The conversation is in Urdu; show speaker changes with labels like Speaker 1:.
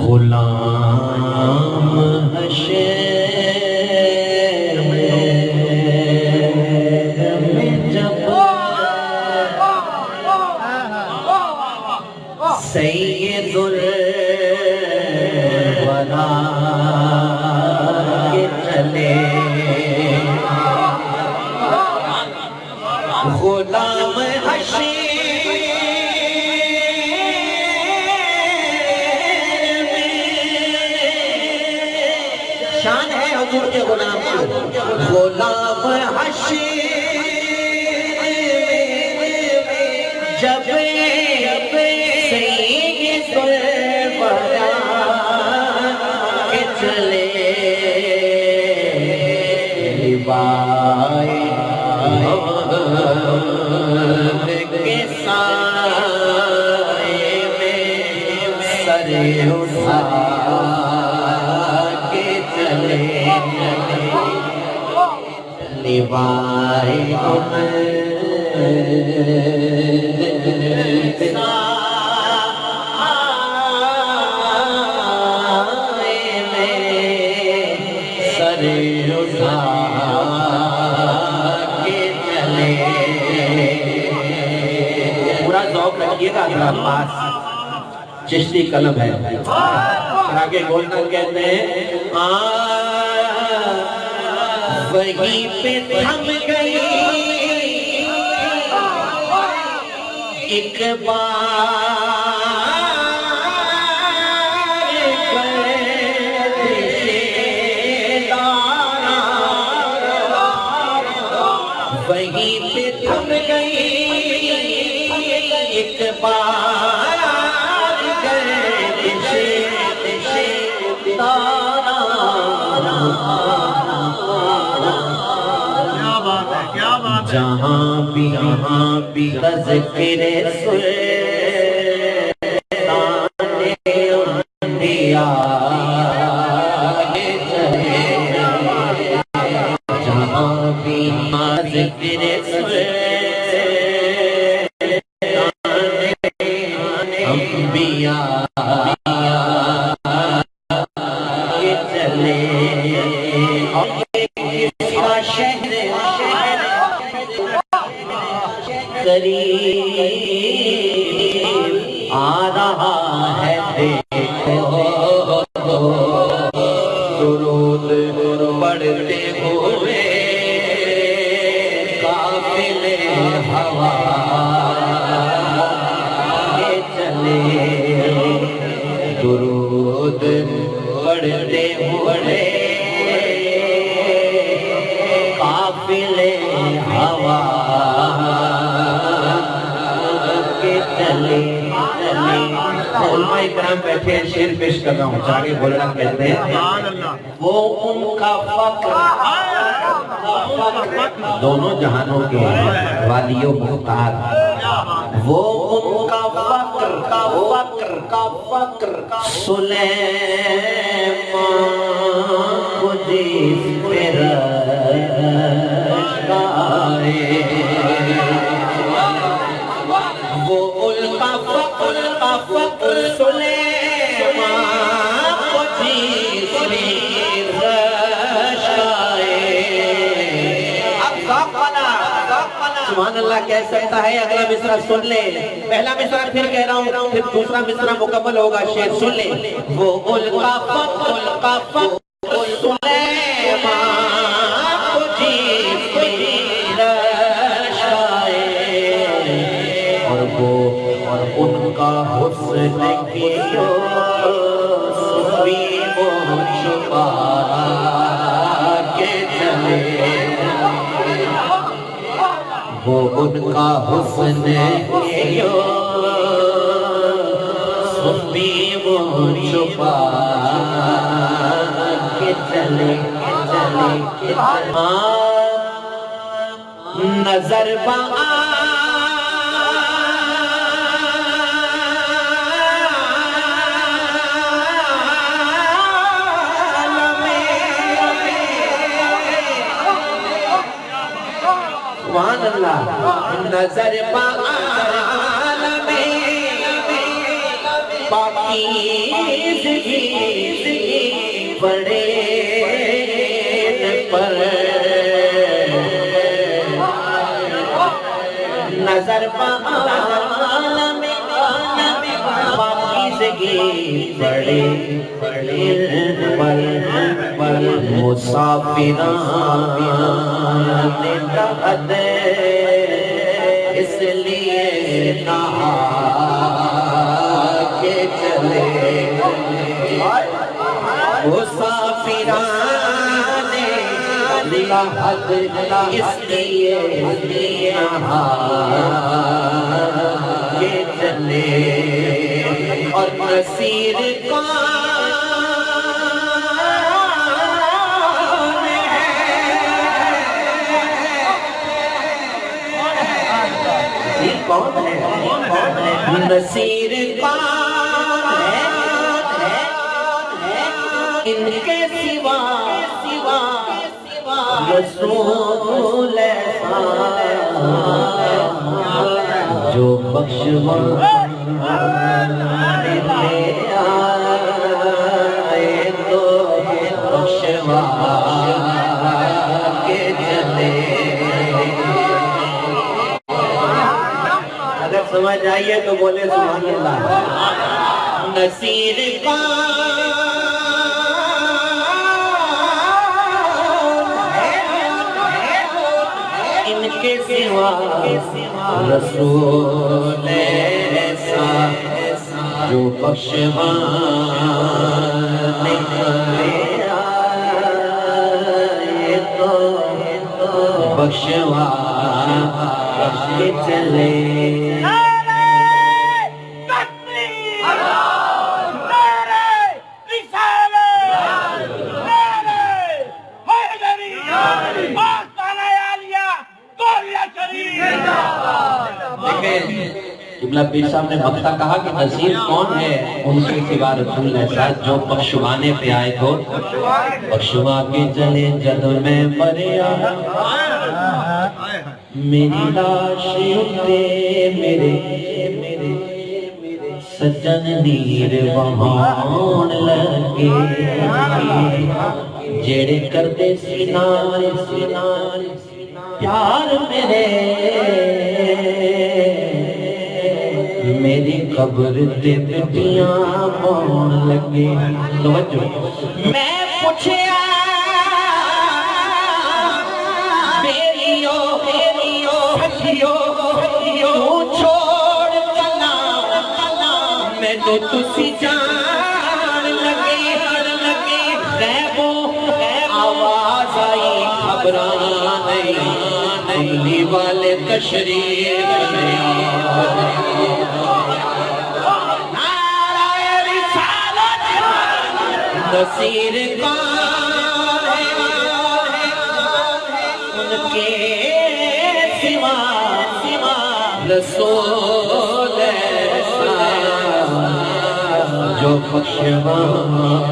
Speaker 1: غلام حشر میں جب سید الورا کے چلے غلام حشر شان ہے حضور کے غلام کی غلام حشر جب سید الورا کے چلے لبائے کے سائے میں سر اٹھا کے چلے لبائے چشتی قلم ہے آگے گولنا کہتے ہیں وہیں پہ تھم گئی ایک بار وہیں پہ تھم گئی ایک بار جہاں بھی تذکر سلطان انبیاء کے چلے جہاں بھی تذکر سلطان انبیاء کے چلے اس کا شہر قریب آ رہا ہے دیکھو درود پڑھتے ہوئے قافلے ہوا کے چلے درود پڑھتے ہوئے قافلے ہوا علماء اکرام بیٹھے ہیں شعر پیش کر رہا ہوں چاہے بولنا کہتے ہیں وہ ان کا فقر دونوں جہانوں کے والی و مختار وہ ان کا فقر سلیمان کو جس پہ رشکائے وہ فقر سلیمان کو جس پہ رشکائے اب سبحان اللہ کہہ سکتا ہے اگلا مصرع سن لے پہلا مصرع پھر کہہ رہا ہوں پھر دوسرا مصرع مکمل ہوگا شعر سن لے وہ القا فقر سلیمان کو جس پہ رشکائے اور ان کا حسن کی یوسفی وہ چھپا کے چلے وہ ان کا حسن کی یوسفی وہ چھپا کے چلے نظر سبحان اللہ نظر عالم باقی پاکیزگی بڑے پر نظر عالم پاکیزگی بڑے پر مسافران تحت اس لیے نہا کے چلے مسافران تحت اس لیے نہا کے چلے اور نصیر کون ہے نصیر کون ہے ان کے سوا رسول جو بخشوانے لے آئے تو بخشوا کے چلے سمجھ آئیے تو بولے سبحان اللہ نصیر ان کے سوا رسول ایسا جو بخشوانے لے آئے تو بخشوا کے چلے قبلہ پیر صاحب نے مقطع کہا کہ نصیر کون ہے ان کے سوا رسول ایسا جو بخشوانے پہ آئے تو بخشوا کے چلے جد میں مریا میری لاش اٹھے میرے سجن نیر وہان لگے جیڑے کردے سینار پیار میرے میری قبر تے مٹیاں پاؤن لگے توجہ میں پوچھیا بیریو ہتھیو چھوڑ کنا میں تو تسی جان لگے غیبو آواز آئی خبران عملی والے تشریف نصیر کون ہے ان کے سوا رسول ایسا جو بخشوانے